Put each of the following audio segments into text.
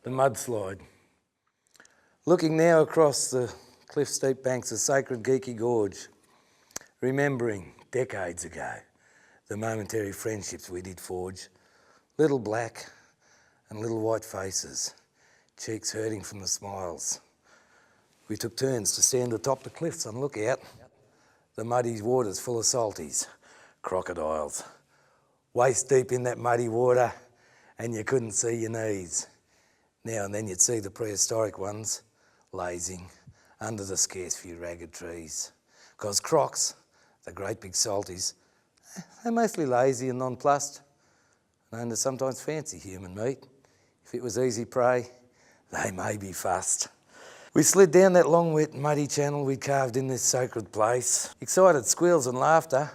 the mudslide. Looking now across the cliff-steep banks of sacred Geeky Gorge, remembering decades ago the momentary friendships we did forge, little black and little white faces, cheeks hurting from the smiles. We took turns to stand atop the cliffs and look out. The muddy water's full of salties, crocodiles, waist deep in that muddy water, and you couldn't see your knees. Now and then you'd see the prehistoric ones lazing under the scarce few ragged trees. Because crocs, the great big salties, they're mostly lazy and nonplussed, known to sometimes fancy human meat. If it was easy prey, they may be fussed. We slid down that long, wet, muddy channel we'd carved in this sacred place. Excited squeals and laughter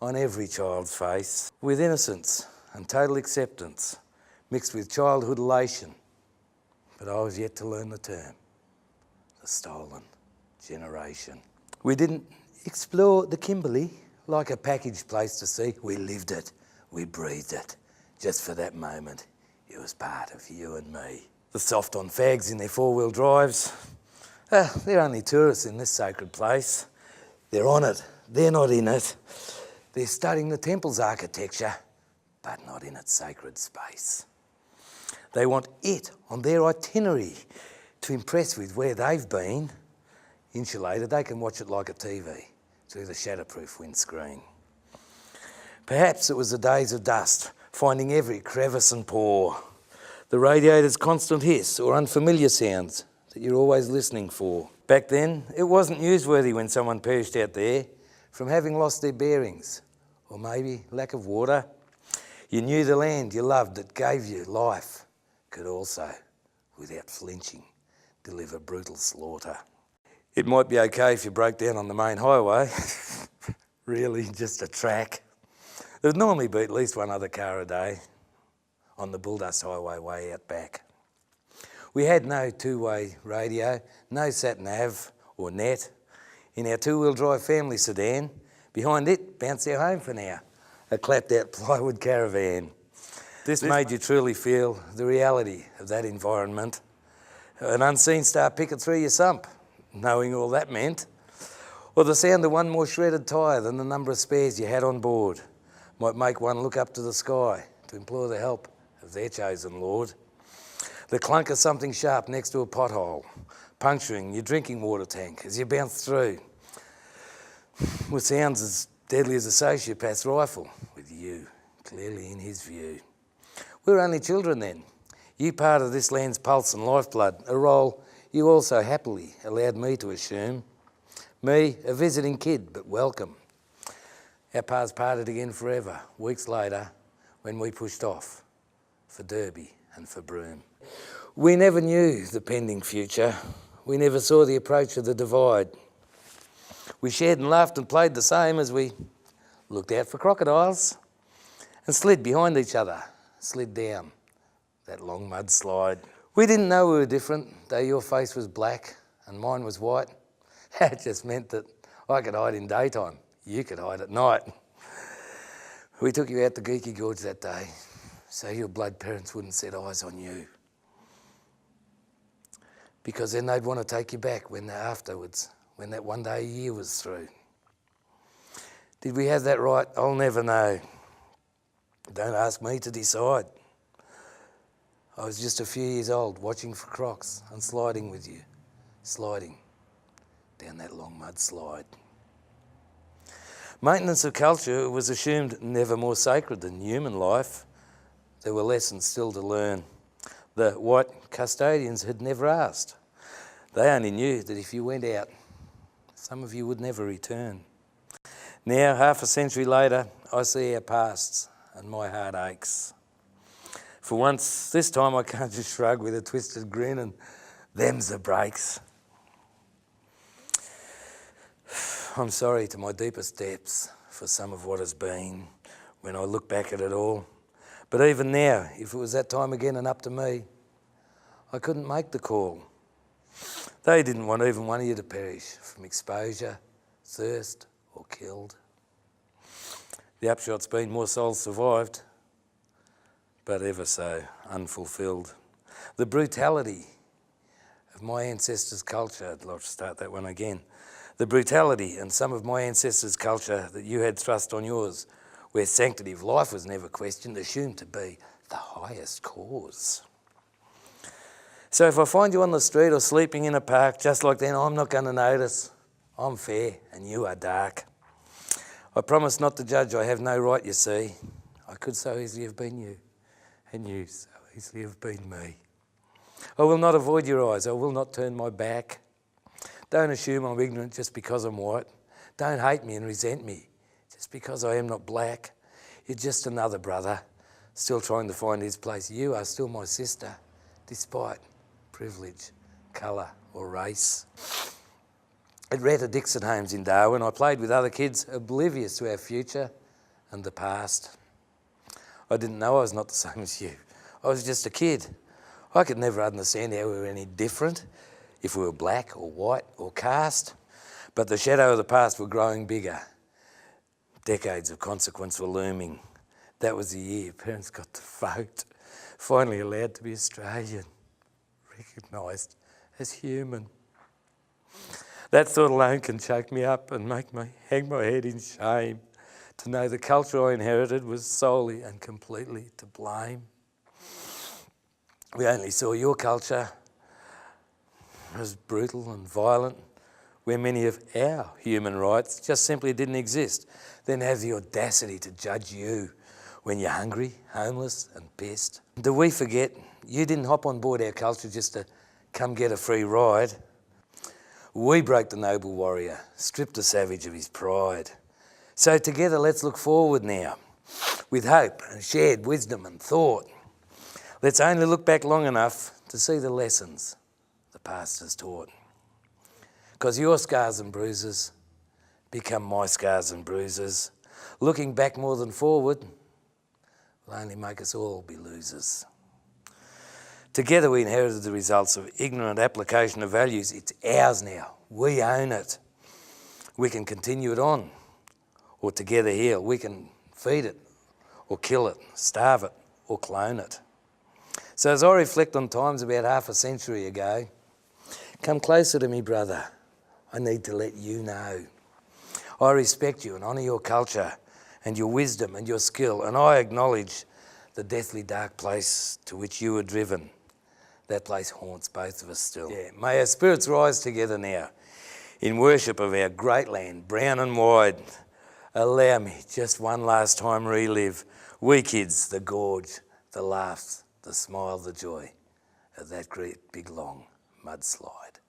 on every child's face, with innocence and total acceptance, mixed with childhood elation. But I was yet to learn the term, the stolen generation. We didn't explore the Kimberley like a packaged place to see. We lived it, we breathed it. Just for that moment, it was part of you and me. The soft-on fags in their four-wheel drives, they're only tourists in this sacred place. They're on it, they're not in it. They're studying the temple's architecture, but not in its sacred space. They want it on their itinerary to impress with where they've been. Insulated, they can watch it like a TV through the shatterproof windscreen. Perhaps it was the days of dust, finding every crevice and pore, the radiator's constant hiss or unfamiliar sounds that you're always listening for. Back then, it wasn't newsworthy when someone perished out there from having lost their bearings, or maybe lack of water. You knew the land you loved that gave you life could also, without flinching, deliver brutal slaughter. It might be okay if you broke down on the main highway, really just a track. There'd normally be at least one other car a day on the Bulldust Highway way out back. We had no two-way radio, no sat-nav or net. In our two-wheel drive family sedan, behind it bounced our home for now, a clapped-out plywood caravan. This made you truly feel the reality of that environment. An unseen star picket through your sump, knowing all that meant. Or the sound of one more shredded tyre than the number of spares you had on board might make one look up to the sky to implore the help of their chosen Lord. The clunk of something sharp next to a pothole, puncturing your drinking water tank as you bounce through, with sounds as deadly as a sociopath's rifle, with you clearly in his view. We were only children then, you part of this land's pulse and lifeblood, a role you also happily allowed me to assume. Me, a visiting kid, but welcome. Our paths parted again forever, weeks later, when we pushed off for Derby and for Broome. We never knew the pending future. We never saw the approach of the divide. We shared and laughed and played the same as we looked out for crocodiles and slid behind each other, slid down that long mudslide. We didn't know we were different, though your face was black and mine was white. It just meant that I could hide in daytime, you could hide at night. We took you out to Geeky Gorge that day, so your blood parents wouldn't set eyes on you. Because then they'd want to take you back when afterwards, when that one day a year was through. Did we have that right? I'll never know. Don't ask me to decide. I was just a few years old, watching for crocs and sliding with you, sliding down that long mudslide. Maintenance of culture was assumed never more sacred than human life. There were lessons still to learn. The white custodians had never asked. They only knew that if you went out, some of you would never return. Now, half a century later, I see our pasts and my heart aches. For once, this time I can't just shrug with a twisted grin and them's the breaks. I'm sorry to my deepest depths for some of what has been when I look back at it all. But even now, if it was that time again and up to me, I couldn't make the call. They didn't want even one of you to perish from exposure, thirst, or killed. The upshot's been more souls survived, but ever so unfulfilled. The brutality of my ancestors' culture, I'd like to start that one again. The brutality and some of my ancestors' culture that you had thrust on yours, where sanctity of life was never questioned, assumed to be the highest cause. So if I find you on the street or sleeping in a park just like then, I'm not going to notice. I'm fair and you are dark. I promise not to judge, I have no right, you see. I could so easily have been you, and you so easily have been me. I will not avoid your eyes, I will not turn my back. Don't assume I'm ignorant just because I'm white. Don't hate me and resent me just because I am not black. You're just another brother, still trying to find his place. You are still my sister, despite privilege, colour or race. At Retta Dixon Homes in Darwin, I played with other kids oblivious to our future and the past. I didn't know I was not the same as you. I was just a kid. I could never understand how we were any different, if we were black or white or caste. But the shadow of the past were growing bigger. Decades of consequence were looming. That was the year parents got to vote, finally allowed to be Australian, recognised as human. That thought alone can choke me up and make me hang my head in shame to know the culture I inherited was solely and completely to blame. We only saw your culture as brutal and violent, where many of our human rights just simply didn't exist, then have the audacity to judge you when you're hungry, homeless and pissed. Do we forget you didn't hop on board our culture just to come get a free ride? We broke the noble warrior, stripped the savage of his pride. So together let's look forward now, with hope and shared wisdom and thought. Let's only look back long enough to see the lessons the past has taught. Because your scars and bruises become my scars and bruises. Looking back more than forward will only make us all be losers. Together we inherited the results of ignorant application of values. It's ours now. We own it. We can continue it on, or together heal. We can feed it, or kill it, starve it, or clone it. So as I reflect on times about half a century ago, come closer to me, brother. I need to let you know. I respect you and honour your culture and your wisdom and your skill, and I acknowledge the deathly dark place to which you were driven. That place haunts both of us still. Yeah. May our spirits rise together now in worship of our great land, brown and wide. Allow me just one last time relive we kids, the gorge, the laughs, the smile, the joy of that great big long mudslide.